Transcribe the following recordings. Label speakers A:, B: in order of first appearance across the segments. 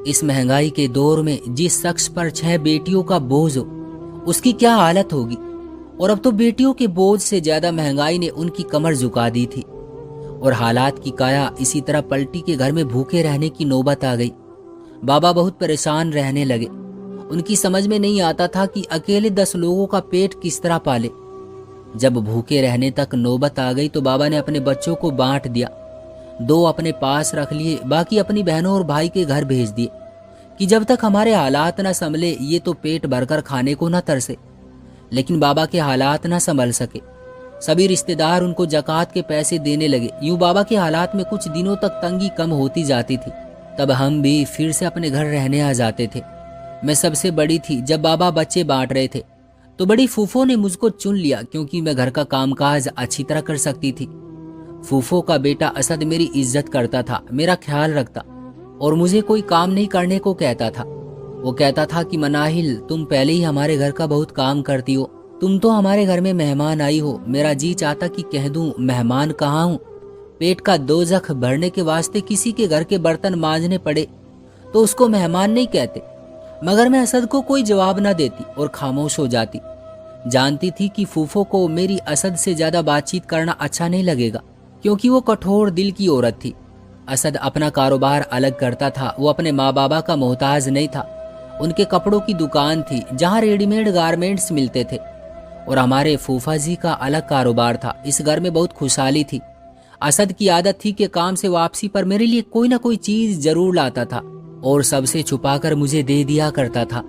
A: इस महंगाई के दौर में जिस शख्स पर 6 बेटियों का बोझ हो, उसकी क्या हालत होगी। और अब तो बेटियों के बोझ से ज्यादा महंगाई ने उनकी कमर झुका दी थी और हालात की काया इसी तरह पलटी के घर में भूखे रहने की नौबत आ गई। बाबा बहुत परेशान रहने लगे। उनकी समझ में नहीं आता था कि अकेले 10 लोगों का पेट किस तरह पाले। जब भूखे रहने तक नौबत आ गई तो बाबा ने अपने बच्चों को बांट दिया। 2 अपने पास रख लिए, बाकी अपनी बहनों और भाई के घर भेज दिए कि जब तक हमारे हालात न संभले ये तो पेट भरकर खाने को न तरसे। लेकिन बाबा के हालात न संभल सके। सभी रिश्तेदार उनको जकात के पैसे देने लगे। यूं बाबा के हालात में कुछ दिनों तक तंगी कम होती जाती थी। तब हम भी फिर से अपने घर रहने आ जाते थे। मैं सबसे बड़ी थी। जब बाबा बच्चे बांट रहे थे तो बड़ी फूफो ने मुझको चुन लिया क्योंकि मैं घर का कामकाज अच्छी तरह कर सकती थी। फूफो का बेटा असद मेरी इज्जत करता था, मेरा ख्याल रखता और मुझे कोई काम नहीं करने को कहता था। वो कहता था कि मनाहिल, तुम पहले ही हमारे घर का बहुत काम करती हो, तुम तो हमारे घर में मेहमान आई हो। मेरा जी चाहता कि कह दूं मेहमान कहाँ हूँ। पेट का दोजख भरने के वास्ते किसी के घर के बर्तन मांजने पड़े तो उसको मेहमान नहीं कहते। मगर मैं असद को कोई जवाब न देती और खामोश हो जाती। जानती थी कि फूफो को मेरी असद से ज्यादा बातचीत करना अच्छा नहीं लगेगा क्योंकि वो कठोर दिल की औरत थी। असद अपना कारोबार अलग करता था। वो अपने माँ बाबा का मोहताज नहीं था। उनके कपड़ों की दुकान थी जहाँ रेडीमेड गारमेंट्स मिलते थे और हमारे फूफा जी का अलग कारोबार था। इस घर में बहुत खुशहाली थी। असद की आदत थी कि काम से वापसी पर मेरे लिए कोई ना कोई चीज जरूर लाता था और सबसे छुपाकर मुझे दे दिया करता था।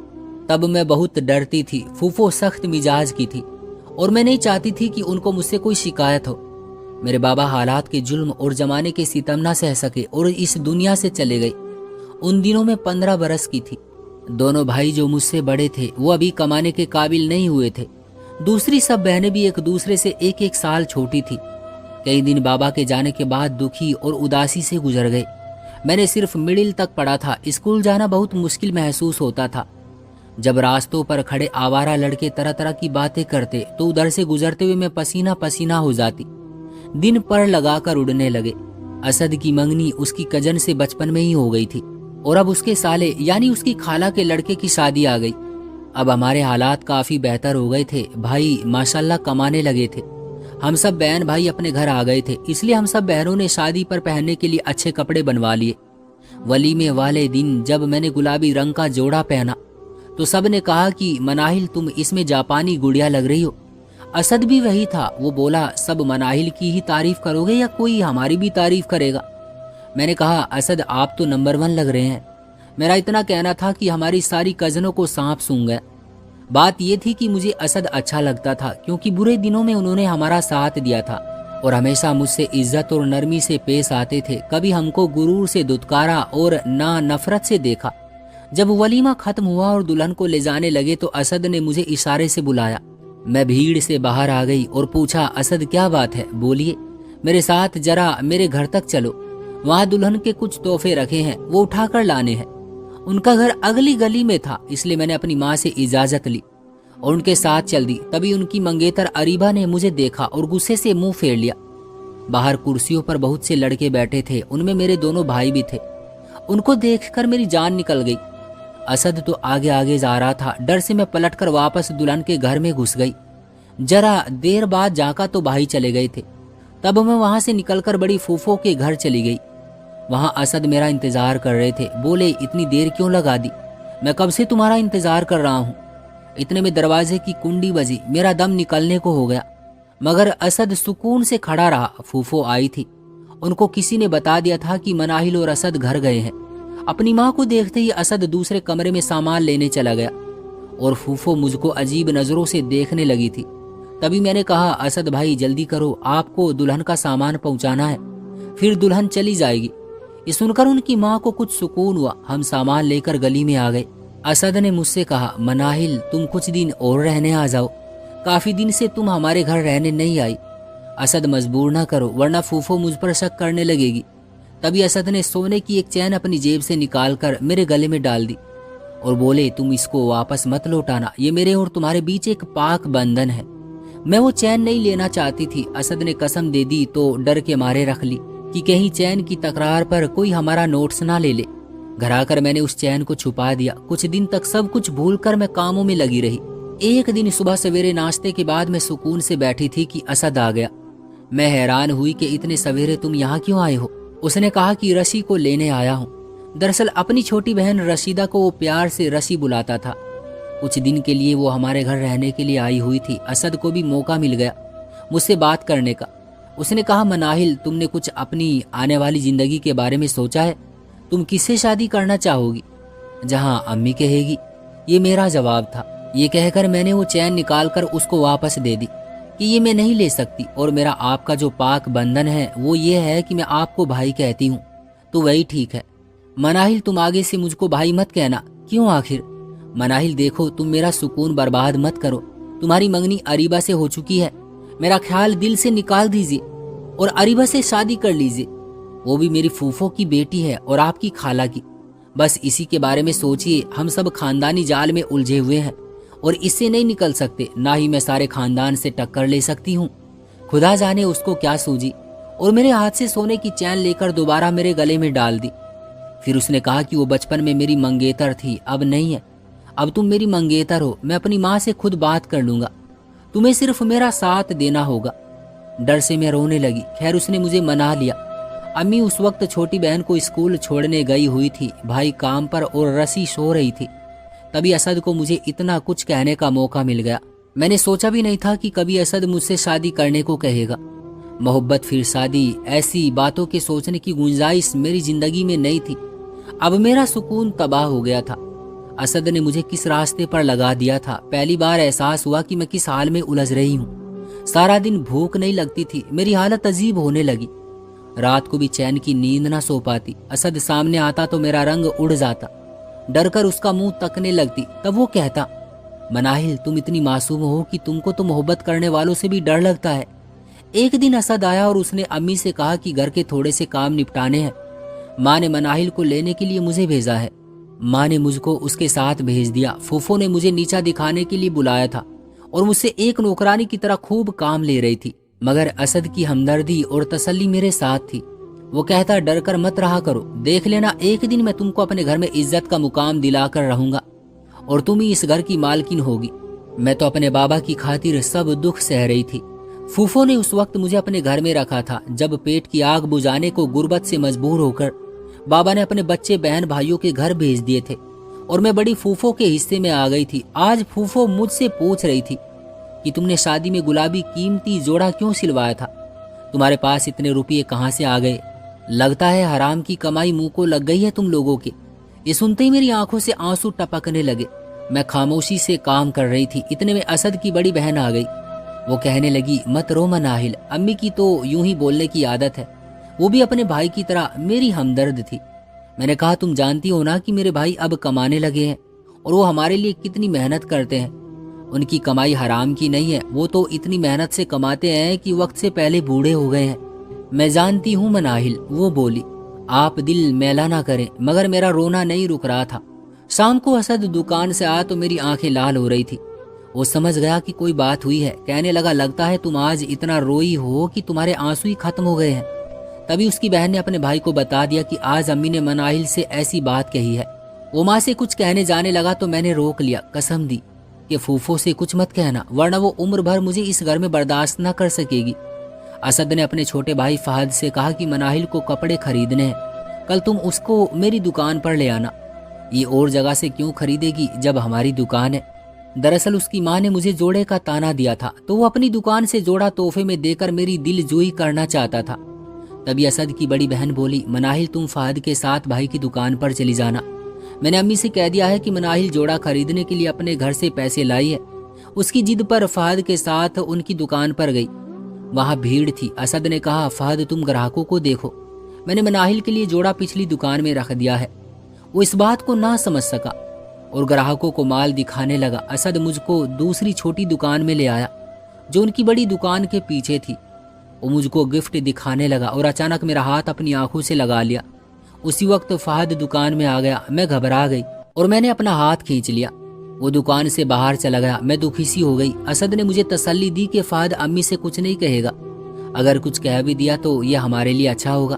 A: तब मैं बहुत डरती थी। फूफो सख्त मिजाज की थी और मैं नहीं चाहती थी कि उनको मुझसे कोई शिकायत हो। मेरे बाबा हालात के जुल्म और जमाने के सितम ना सह सके और इस दुनिया से चले गए। उन दिनों में 15 बरस की थी। दोनों भाई जो मुझसे बड़े थे वो अभी कमाने के काबिल नहीं हुए थे। दूसरी सब बहनें भी एक दूसरे से 1-1 साल छोटी थी। कई दिन बाबा के जाने के बाद दुखी और उदासी से गुजर गए। मैंने सिर्फ मिडिल तक पढ़ा था। स्कूल जाना बहुत मुश्किल महसूस होता था। जब रास्तों पर खड़े आवारा लड़के तरह तरह की बातें करते तो उधर से गुजरते हुए मैं पसीना पसीना हो जाती। दिन पर लगाकर उड़ने लगे। असद की मंगनी उसकी कजन से बचपन में ही हो गई थी और अब उसके साले यानी उसकी खाला के लड़के की शादी आ गई। अब हमारे हालात काफी बेहतर हो गए थे। भाई माशाल्लाह कमाने लगे थे। हम सब बहन भाई अपने घर आ गए थे, इसलिए हम सब बहनों ने शादी पर पहनने के लिए अच्छे कपड़े बनवा लिए। वलीमे वाले दिन जब मैंने गुलाबी रंग का जोड़ा पहना तो सब ने कहा कि मनाहिल, तुम इसमें जापानी गुड़िया लग रही हो। असद भी वही था। वो बोला, सब मनाहिल की ही तारीफ करोगे या कोई हमारी भी तारीफ करेगा। मैंने कहा, असद आप तो नंबर 1 लग रहे हैं। मेरा इतना कहना था कि हमारी सारी कजनों को सांप सूंघ गया। बात यह थी कि मुझे असद अच्छा लगता था क्योंकि बुरे दिनों में उन्होंने हमारा साथ दिया था और हमेशा मुझसे इज्जत और नरमी से पेश आते थे। कभी हमको गुरूर से दुत्कारा और ना नफरत से देखा। जब वलीमा खत्म हुआ और दुल्हन को ले जाने लगे तो असद ने मुझे इशारे से बुलाया। मैं भीड़ से बाहर आ गई और पूछा, असद क्या बात है, बोलिए। मेरे साथ जरा मेरे घर तक चलो, वहाँ दुल्हन के कुछ तोहफे रखे हैं, वो उठाकर लाने हैं। उनका घर अगली गली में था, इसलिए मैंने अपनी माँ से इजाजत ली और उनके साथ चल दी। तभी उनकी मंगेतर अरीबा ने मुझे देखा और गुस्से से मुंह फेर लिया। बाहर कुर्सियों पर बहुत से लड़के बैठे थे, उनमें मेरे दोनों भाई भी थे। उनको देखकर मेरी जान निकल गई। असद तो आगे आगे जा रहा था। डर से मैं पलटकर वापस दुल्हन के घर में घुस गई। जरा देर बाद झांका तो भाई चले गए थे। तब मैं वहां से निकलकर बड़ी फूफो के घर चली गई। वहां असद मेरा इंतजार कर रहे थे। बोले, इतनी देर क्यों लगा दी, मैं कब से तुम्हारा इंतजार कर रहा हूँ। इतने में दरवाजे की कुंडी बजी। मेरा दम निकलने को हो गया मगर असद सुकून से खड़ा रहा। फूफो आई थी। उनको किसी ने बता दिया था कि मनाहिल और असद घर गए हैं। अपनी माँ को देखते ही असद दूसरे कमरे में सामान लेने चला गया और फूफो मुझको अजीब नजरों से देखने लगी थी। तभी मैंने कहा, असद भाई जल्दी करो, आपको दुल्हन का सामान पहुंचाना है, फिर दुल्हन चली जाएगी। ये सुनकर उनकी माँ को कुछ सुकून हुआ। हम सामान लेकर गली में आ गए। असद ने मुझसे कहा, मनाहिल तुम कुछ दिन और रहने आ जाओ, काफी दिन से तुम हमारे घर रहने नहीं आई। असद मजबूर ना करो वरना फूफो मुझ पर शक करने लगेगी। तभी असद ने सोने की एक चैन अपनी जेब से निकालकर मेरे गले में डाल दी और बोले, तुम इसको वापस मत लौटाना, ये मेरे और तुम्हारे बीच एक पाक बंधन है। मैं वो चैन नहीं लेना चाहती थी। असद ने कसम दे दी तो डर के मारे रख ली कि कहीं चैन की तकरार पर कोई हमारा नोट्स ना ले ले। घर आकर मैंने उस चैन को छुपा दिया। कुछ दिन तक सब कुछ भूलकर मैं कामों में लगी रही। एक दिन सुबह सवेरे नाश्ते के बाद मैं सुकून से बैठी थी कि असद आ गया। मैं हैरान हुई कि इतने सवेरे तुम यहाँ क्यों आए हो। उसने कहा कि रशी को लेने आया हूँ। दरअसल अपनी छोटी बहन रशीदा को वो प्यार से रशी बुलाता था। कुछ दिन के लिए वो हमारे घर रहने के लिए आई हुई थी। असद को भी मौका मिल गया मुझसे बात करने का। उसने कहा, मनाहिल, तुमने कुछ अपनी आने वाली जिंदगी के बारे में सोचा है? तुम किससे शादी करना चाहोगी? जहां अम्मी कहेगी। ये मेरा जवाब था। ये कहकर मैंने वो चैन निकालकर उसको वापस दे दी कि ये मैं नहीं ले सकती, और मेरा आपका जो पाक बंधन है वो ये है कि मैं आपको भाई कहती हूँ, तो वही ठीक है। मनाहिल, तुम आगे से मुझको भाई मत कहना। क्यों आखिर? मनाहिल, देखो, तुम मेरा सुकून बर्बाद मत करो। तुम्हारी मंगनी अरीबा से हो चुकी है। मेरा ख्याल दिल से निकाल दीजिए और अरीबा से शादी कर लीजिए। वो भी मेरी फूफो की बेटी है और आपकी खाला की। बस इसी के बारे में सोचिए। हम सब खानदानी जाल में उलझे हुए हैं और इससे नहीं निकल सकते। ना ही मैं सारे खानदान से टक्कर ले सकती हूँ। खुदा जाने उसको क्या सूझी, और मेरे हाथ से सोने की चैन लेकर दोबारा मेरे गले में डाल दी। फिर उसने कहा कि वो बचपन में मेरी मंगेतर थी, अब नहीं है। अब तुम मेरी मंगेतर हो। मैं अपनी माँ से खुद बात कर लूंगा। तुम्हें सिर्फ मेरा साथ देना होगा। डर से मैं रोने लगी। खैर, उसने मुझे मना लिया। अम्मी उस वक्त छोटी बहन को स्कूल छोड़ने गई हुई थी, भाई काम पर और रसी सो रही थी। तभी असद को मुझे इतना कुछ कहने का मौका मिल गया। मैंने सोचा भी नहीं था कि कभी असद मुझसे शादी करने को कहेगा। मोहब्बत फिर शादी, ऐसी बातों के सोचने की गुंजाइश मेरी जिंदगी में नहीं थी। अब मेरा सुकून तबाह हो गया था। असद ने मुझे किस रास्ते पर लगा दिया था। पहली बार एहसास हुआ कि मैं किस हाल में उलझ रही हूँ। सारा दिन भूख नहीं लगती थी। मेरी हालत अजीब होने लगी। रात को भी चैन की नींद ना सो पाती। असद सामने आता तो मेरा रंग उड़ जाता। डर कर उसका मुंह तकने लगती। तब वो कहता, मनाहिल, तुम इतनी मासूम हो कि तुमको तो मोहब्बत करने वालों से भी डर लगता है। एक दिन असद आया और उसने अम्मी से कहा कि घर के थोड़े से काम निपटाने हैं। माँ ने मनाहिल को लेने के लिए मुझे भेजा है। माँ ने मुझको उसके साथ भेज दिया। फूफो ने मुझे नीचा दिखाने के लिए बुलाया था और मुझसे एक नौकरानी की तरह खूब काम ले रही थी। मगर असद की हमदर्दी और तसल्ली मेरे साथ थी। वो कहता, डर कर मत रहा करो। देख लेना, एक दिन मैं तुमको अपने घर में इज्जत का मुकाम दिलाकर रहूंगा और तुम ही इस घर की मालकिन होगी। मैं तो अपने बाबा की खातिर सब दुख सह रही थी। फूफो ने उस वक्त मुझे अपने घर में रखा था, जब पेट की आग बुझाने को गुर्बत से मजबूर होकर बाबा ने अपने बच्चे बहन भाइयों के घर भेज दिए थे और मैं बड़ी फूफो के हिस्से में आ गई थी। आज फूफो मुझसे पूछ रही थी कि तुमने शादी में गुलाबी कीमती जोड़ा क्यों सिलवाया था? तुम्हारे पास इतने रुपये कहाँ से आ गए? लगता है हराम की कमाई मुंह को लग गई है तुम लोगों के। ये सुनते ही मेरी आंखों से आंसू टपकने लगे। मैं खामोशी से काम कर रही थी। इतने में असद की बड़ी बहन आ गई। वो कहने लगी, मत रो मनाहिल, अम्मी की तो यूं ही बोलने की आदत है। वो भी अपने भाई की तरह मेरी हमदर्द थी। मैंने कहा, तुम जानती हो ना कि मेरे भाई अब कमाने लगे हैं और वो हमारे लिए कितनी मेहनत करते हैं। उनकी कमाई हराम की नहीं है। वो तो इतनी मेहनत से कमाते हैं कि वक्त से पहले बूढ़े हो गए हैं। मैं जानती हूँ मनाहिल, वो बोली। आप दिल मैला ना करें। मगर मेरा रोना नहीं रुक रहा था। शाम को असद दुकान से आया तो मेरी आंखें लाल हो रही थी। वो समझ गया कि कोई बात हुई है। कहने लगा, लगता है तुम आज इतना रोई हो कि तुम्हारे आंसू ही खत्म हो गए हैं। तभी उसकी बहन ने अपने भाई को बता दिया कि आज अम्मी ने मनाहिल से ऐसी बात कही है। वो माँ से कुछ कहने जाने लगा तो मैंने रोक लिया। कसम दी कि फूफो से कुछ मत कहना, वरना वो उम्र भर मुझे इस घर में बर्दाश्त न कर सकेगी। असद ने अपने छोटे भाई फहद से कहा कि मनाहिल को कपड़े खरीदने हैं, कल तुम उसको मेरी दुकान पर ले आना। ये और जगह से क्यों खरीदेगी जब हमारी दुकान है। दरअसल उसकी माँ ने मुझे जोड़े का ताना दिया था तो वो अपनी दुकान से जोड़ा तोहफे में देकर मेरी दिलजोई करना चाहता था। तभी असद की बड़ी बहन बोली, मनाहिल, तुम फहद के साथ भाई की दुकान पर चली जाना। मैंने अम्मी से कह दिया है कि मनाहिल जोड़ा खरीदने के लिए अपने घर से पैसे लाई है। उसकी जिद पर फहद के साथ उनकी दुकान पर गई। वहां भीड़ थी। असद ने कहा, फहद, तुम ग्राहकों को देखो। मैंने मनाहिल के लिए जोड़ा पिछली दुकान में रख दिया है। वो इस बात को ना समझ सका और ग्राहकों को माल दिखाने लगा। असद मुझको दूसरी छोटी दुकान में ले आया जो उनकी बड़ी दुकान के पीछे थी। वो मुझको गिफ्ट दिखाने लगा और अचानक मेरा हाथ अपनी आंखों से लगा लिया। उसी वक्त फहद दुकान में आ गया। मैं घबरा गई और मैंने अपना हाथ खींच लिया। वो दुकान से बाहर चला गया। मैं दुखी सी हो गई। असद ने मुझे तसल्ली दी कि फहद अम्मी से कुछ नहीं कहेगा। अगर कुछ कह भी दिया तो यह हमारे लिए अच्छा होगा।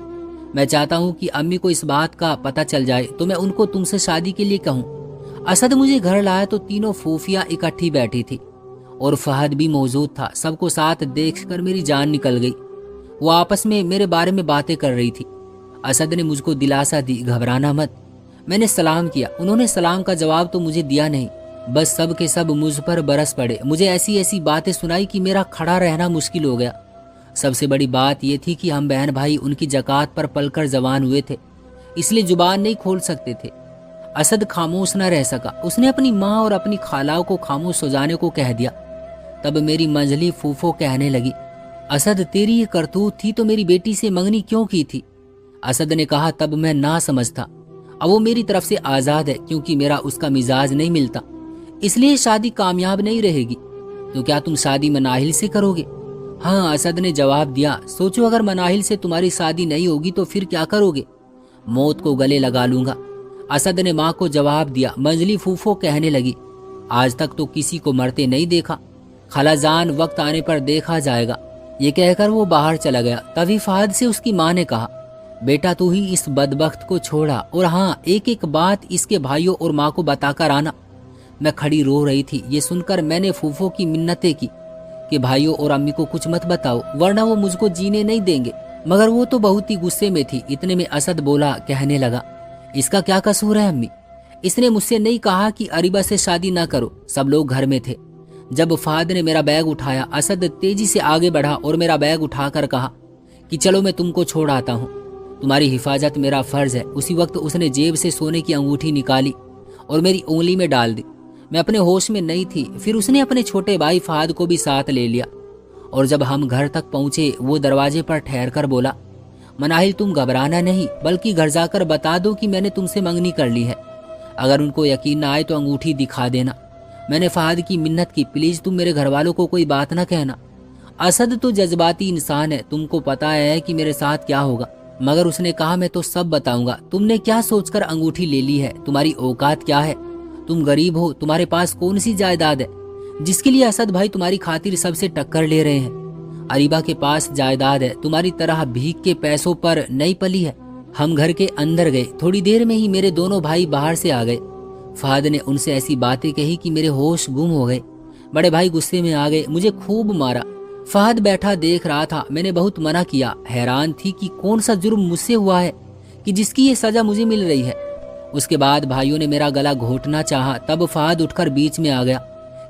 A: मैं चाहता हूँ कि अम्मी को इस बात का पता चल जाए तो मैं उनको तुमसे शादी के लिए कहूँ। असद मुझे घर लाया तो तीनों फूफियाँ इकट्ठी बैठी थी और फहद भी मौजूद था। सबको साथ देखकर मेरी जान निकल गई। वो आपस में मेरे बारे में बातें कर रही थी। असद ने मुझको दिलासा दी, घबराना मत। मैंने सलाम किया। उन्होंने सलाम का जवाब तो मुझे दिया नहीं, बस सब के सब मुझ पर बरस पड़े। मुझे ऐसी ऐसी बातें सुनाई कि मेरा खड़ा रहना मुश्किल हो गया। सबसे बड़ी बात यह थी कि हम बहन भाई उनकी ज़कात पर पलकर जवान हुए थे, इसलिए जुबान नहीं खोल सकते थे। असद खामोश न रह सका। उसने अपनी माँ और अपनी खालाओं को खामोश हो जाने को कह दिया। तब मेरी मंझली फूफो कहने लगी, असद तेरी ये करतूत थी तो मेरी बेटी से मंगनी क्यों की थी? असद ने कहा, तब मैं ना समझता, अब वो मेरी तरफ से आज़ाद है क्योंकि मेरा उसका मिजाज नहीं मिलता, इसलिए शादी कामयाब नहीं रहेगी। तो क्या तुम शादी मनाहिल से करोगे? हाँ, असद ने जवाब दिया। सोचो अगर मनाहिल से तुम्हारी शादी नहीं होगी तो फिर क्या करोगे? मौत को गले लगा लूंगा, असद ने माँ को जवाब दिया। मंजली फूफो कहने लगी, आज तक तो किसी को मरते नहीं देखा, खालाजान वक्त आने पर देखा जाएगा। ये कहकर वो बाहर चला गया। तभी फहद से उसकी माँ ने कहा, बेटा तू ही इस बदबख्त को छोड़ा, और हाँ, एक एक बात इसके भाइयों और माँ को बताकर आना। मैं खड़ी रो रही थी। ये सुनकर मैंने फूफो की मिन्नतें की कि भाइयों और अम्मी को कुछ मत बताओ वरना वो मुझको जीने नहीं देंगे, मगर वो तो बहुत ही गुस्से में थी। इतने में असद बोला, कहने लगा, इसका क्या कसूर है अम्मी? इसने मुझसे नहीं कहा कि अरीबा से शादी ना करो। सब लोग घर में थे। जब फहद ने मेरा बैग उठाया, असद तेजी से आगे बढ़ा और मेरा बैग उठाकर कहा कि चलो मैं तुमको छोड़ आता हूँ, तुम्हारी हिफाजत मेरा फर्ज है। उसी वक्त उसने जेब से सोने की अंगूठी निकाली और मेरी उंगली में डाल दी। मैं अपने होश में नहीं थी। फिर उसने अपने छोटे भाई फहद को भी साथ ले लिया और जब हम घर तक पहुंचे वो दरवाजे पर ठहर कर बोला, मनाहिल तुम घबराना नहीं, बल्कि घर जाकर बता दो कि मैंने तुमसे मंगनी कर ली है। अगर उनको यकीन ना आए तो अंगूठी दिखा देना। मैंने फहद की मिन्नत की, प्लीज तुम मेरे घर वालों को कोई बात ना कहना। असद तो जज्बाती इंसान है, तुमको पता है कि मेरे साथ क्या होगा। मगर उसने कहा, मैं तो सब बताऊंगा। तुमने क्या सोचकर अंगूठी ले ली है? तुम्हारी औकात क्या है? तुम गरीब हो, तुम्हारे पास कौन सी जायदाद है जिसके लिए असद भाई तुम्हारी खातिर सबसे टक्कर ले रहे हैं? अरीबा के पास जायदाद है, तुम्हारी तरह भीख के पैसों पर नहीं पली है। हम घर के अंदर गए। थोड़ी देर में ही मेरे दोनों भाई बाहर से आ गए। फहद ने उनसे ऐसी बातें कही कि मेरे होश गुम हो गए। बड़े भाई गुस्से में आ गए, मुझे खूब मारा। फहद बैठा देख रहा था। मैंने बहुत मना किया। हैरान थी कि कौन सा जुर्म मुझसे हुआ है कि जिसकी ये सजा मुझे मिल रही है। उसके बाद भाइयों ने मेरा गला घोटना चाहा, तब फहद उठकर बीच में आ गया।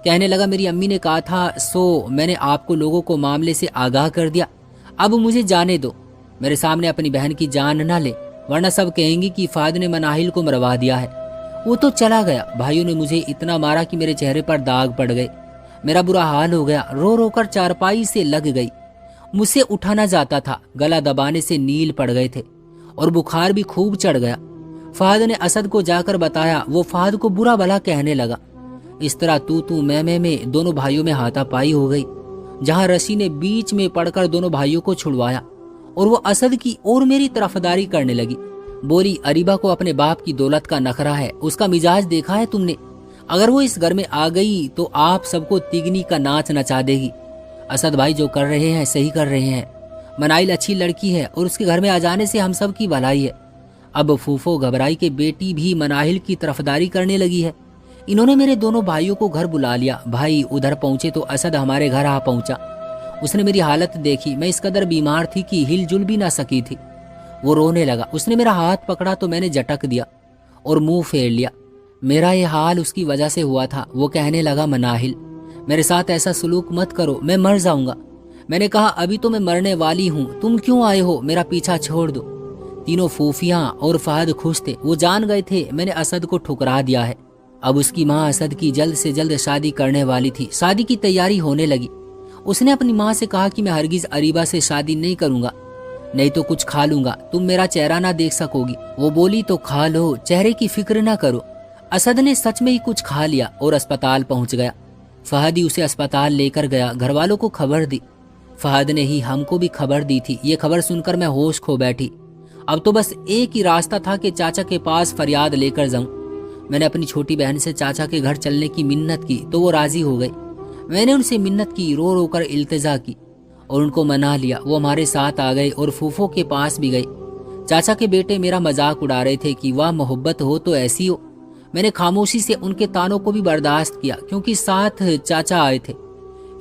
A: कहने लगा, मेरी अम्मी ने कहा था, सो मैंने आपको लोगों को मामले से आगाह कर दिया। अब मुझे जाने दो। मेरे सामने अपनी बहन की जान ना ले, वरना सब कहेंगी कि फहद ने मनाहिल को मरवा दिया है। वो तो चला गया। भाइयों ने मुझे इतना मारा कि मेरे चेहरे पर दाग पड़ गए। मेरा बुरा हाल हो गया। रो रो कर चारपाई से लग गई। मुझसे उठा ना जाता था। गला दबाने से नील पड़ गए थे और बुखार भी खूब चढ़ गया। फहद ने असद को जाकर बताया। वो फहद को बुरा भला कहने लगा। इस तरह तू मैं में दोनों भाइयों में हाथापाई हो गई, जहां रसी ने बीच में पड़कर दोनों भाइयों को छुड़वाया और वो असद की और मेरी तरफदारी करने लगी। बोली, अरीबा को अपने बाप की दौलत का नखरा है, उसका मिजाज देखा है तुमने? अगर वो इस घर में आ गई तो आप सबको तिगनी का नाच नचा देगी। असद भाई जो कर रहे हैं सही कर रहे हैं। मनाइल अच्छी लड़की है और उसके घर में आ जाने से हम सब की भलाई है। अब फूफो घबराई के बेटी भी मनाहिल की तरफदारी करने लगी है। इन्होंने मेरे दोनों भाइयों को घर बुला लिया। भाई उधर पहुंचे तो असद हमारे घर आ पहुंचा। उसने मेरी हालत देखी। मैं इस कदर बीमार थी कि हिलजुल भी ना सकी थी। वो रोने लगा। उसने मेरा हाथ पकड़ा तो मैंने झटक दिया और मुंह फेर लिया। मेरा ये हाल उसकी वजह से हुआ था। वो कहने लगा, मनाहिल मेरे साथ ऐसा सलूक मत करो, मैं मर जाऊंगा। मैंने कहा, अभी तो मैं मरने वाली हूँ, तुम क्यों आए हो? मेरा पीछा छोड़ दो। तीनों फूफियां और फहद खुश थे। वो जान गए थे मैंने असद को ठुकरा दिया है। अब उसकी माँ असद की जल्द से जल्द शादी करने वाली थी। शादी की तैयारी होने लगी। उसने अपनी माँ से कहा कि मैं हरगिज अरीबा से शादी नहीं करूंगा, नहीं तो कुछ खा लूंगा, तुम मेरा चेहरा ना देख सकोगी। वो बोली, तो खा लो, चेहरे की फिक्र ना करो। असद ने सच में ही कुछ खा लिया और अस्पताल पहुंच गया। फहद ही उसे अस्पताल लेकर गया। घर वालों को खबर दी। फहद ने ही हमको भी खबर दी थी। ये खबर सुनकर मैं होश खो बैठी। अब तो बस एक ही रास्ता था कि चाचा के पास फरियाद लेकर जाऊं। मैंने अपनी छोटी बहन से चाचा के घर चलने की मिन्नत की तो वो राजी हो गई। मैंने उनसे मिन्नत की, रो रो कर इल्तिजा की और उनको मना लिया। वो हमारे साथ आ गए और फूफो के पास भी गए। चाचा के बेटे मेरा मजाक उड़ा रहे थे कि वाह मोहब्बत हो तो ऐसी हो। मैंने खामोशी से उनके तानों को भी बर्दाश्त किया क्योंकि साथ चाचा आए थे,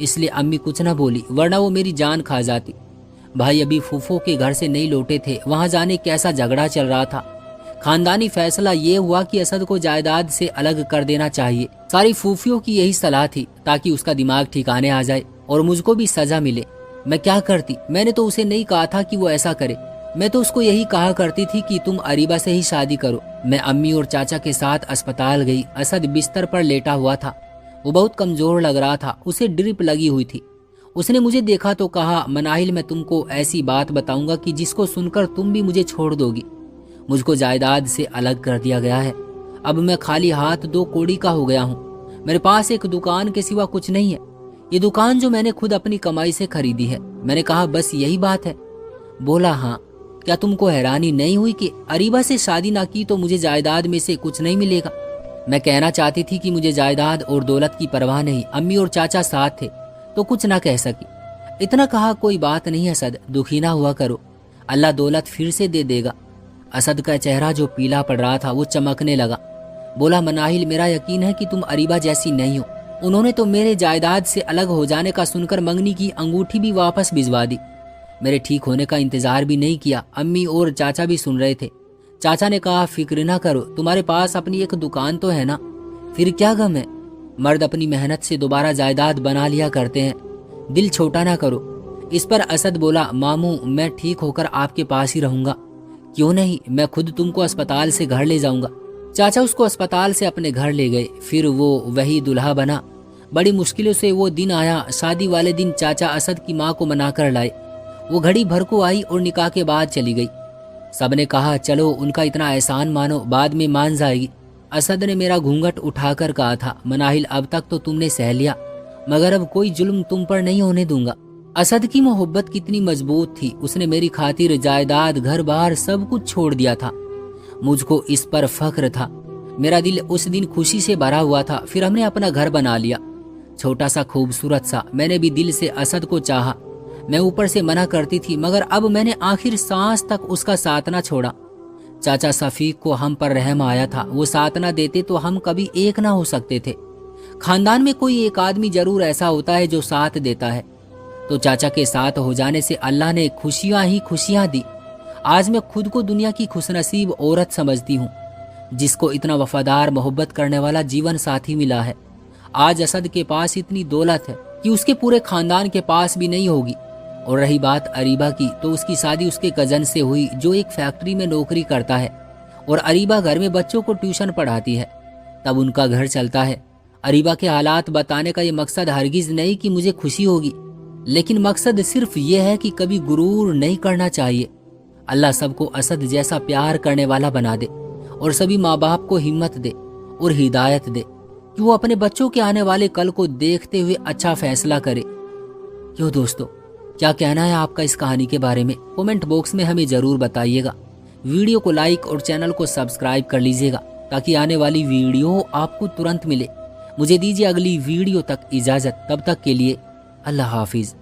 A: इसलिए अम्मी कुछ न बोली, वरना वो मेरी जान खा जाती। भाई अभी फूफो के घर से नहीं लौटे थे, वहां जाने कैसा झगड़ा चल रहा था। खानदानी फैसला ये हुआ कि असद को जायदाद से अलग कर देना चाहिए। सारी फूफियों की यही सलाह थी ताकि उसका दिमाग ठिकाने आ जाए और मुझको भी सजा मिले। मैं क्या करती, मैंने तो उसे नहीं कहा था कि वो ऐसा करे। मैं तो उसको यही कहा करती थी कि तुम अरीबा से ही शादी करो। मैं अम्मी और चाचा के साथ अस्पताल गई। असद बिस्तर पर लेटा हुआ था, वो बहुत कमजोर लग रहा था, उसे ड्रिप लगी हुई थी। उसने मुझे देखा तो कहा, मनाहिल मैं तुमको ऐसी बात बताऊंगा कि जिसको सुनकर तुम भी मुझे छोड़ दोगी। मुझको जायदाद से अलग कर दिया गया है। अब मैं खाली हाथ 2 कौड़ी का हो गया हूँ। मेरे पास एक दुकान के सिवा कुछ नहीं है। ये दुकान जो मैंने खुद अपनी कमाई से खरीदी है। मैंने कहा बस यही बात है। बोला हाँ, क्या तुमको हैरानी नहीं हुई कि अरीबा से शादी ना की तो मुझे जायदाद में से कुछ नहीं मिलेगा। मैं कहना चाहती थी कि मुझे जायदाद और दौलत की परवाह नहीं। अम्मी और चाचा साथ थे तो कुछ ना कह सकी। इतना कहा, कोई बात नहीं असद, दुखी ना हुआ करो, अल्लाह दौलत फिर से दे देगा। असद का चेहरा जो पीला पड़ रहा था वो चमकने लगा। बोला, मनाहिल मेरा यकीन है कि तुम अरीबा जैसी नहीं हो। उन्होंने तो मेरे जायदाद से अलग हो जाने का सुनकर मंगनी की अंगूठी भी वापस भिजवा दी। मेरे ठीक होने का इंतजार भी नहीं किया। अम्मी और चाचा भी सुन रहे थे। चाचा ने कहा, फिक्र ना करो, तुम्हारे पास अपनी एक दुकान तो है ना, फिर क्या गम है। मर्द अपनी मेहनत से दोबारा जायदाद बना लिया करते हैं, दिल छोटा ना करो। इस पर असद बोला, मामू मैं ठीक होकर आपके पास ही रहूंगा। क्यों नहीं, मैं खुद तुमको अस्पताल से घर ले जाऊंगा। चाचा उसको अस्पताल से अपने घर ले गए। फिर वो वही दुल्हा बना। बड़ी मुश्किलों से वो दिन आया। शादी वाले दिन चाचा असद की माँ को मनाकर लाए। वो घड़ी भर को आई और निकाह के बाद चली गई। सबने कहा, चलो उनका इतना एहसान मानो, बाद में मान जाएगी। असद ने मेरा घूंघट उठाकर कहा था, मनाहिल अब तक तो तुमने सह लिया, मगर अब कोई जुल्म तुम पर नहीं होने दूंगा। असद की मोहब्बत कितनी मजबूत थी। उसने मेरी खातिर जायदाद, घर बार सब कुछ छोड़ दिया था। मुझको इस पर फख्र था। मेरा दिल उस दिन खुशी से भरा हुआ था। फिर हमने अपना घर बना लिया, छोटा सा खूबसूरत सा। मैंने भी दिल से असद को चाहा। मैं ऊपर से मना करती थी, मगर अब मैंने आखिर सांस तक उसका साथ ना छोड़ा। चाचा सफीक को हम पर रहम आया था। वो साथ ना देते तो हम कभी एक ना हो सकते थे। खानदान में कोई एक आदमी जरूर ऐसा होता है जो साथ देता है। तो चाचा के साथ हो जाने से अल्लाह ने खुशियां ही खुशियां दी। आज मैं खुद को दुनिया की खुशनसीब औरत समझती हूँ जिसको इतना वफादार, मोहब्बत करने वाला जीवन साथी मिला है। आज असद के पास इतनी दौलत है कि उसके पूरे खानदान के पास भी नहीं होगी। और रही बात अरीबा की, तो उसकी शादी उसके कजन से हुई जो एक फैक्ट्री में नौकरी करता है और अरीबा घर में बच्चों को ट्यूशन पढ़ाती है। तब उनका घर चलता है। अरीबा के हालात बताने का ये मकसद हरगिज नहीं कि मुझे खुशी होगी, लेकिन मकसद सिर्फ ये है कि कभी गुरूर नहीं करना चाहिए। अल्लाह सबको असद जैसा प्यार करने वाला बना दे और सभी माँ बाप को हिम्मत दे और हिदायत दे कि वो अपने बच्चों के आने वाले कल को देखते हुए अच्छा फैसला करे। क्यों दोस्तों, क्या कहना है आपका इस कहानी के बारे में? कमेंट बॉक्स में हमें जरूर बताइएगा। वीडियो को लाइक और चैनल को सब्सक्राइब कर लीजिएगा ताकि आने वाली वीडियो आपको तुरंत मिले। मुझे दीजिए अगली वीडियो तक इजाजत। तब तक के लिए अल्लाह हाफिज।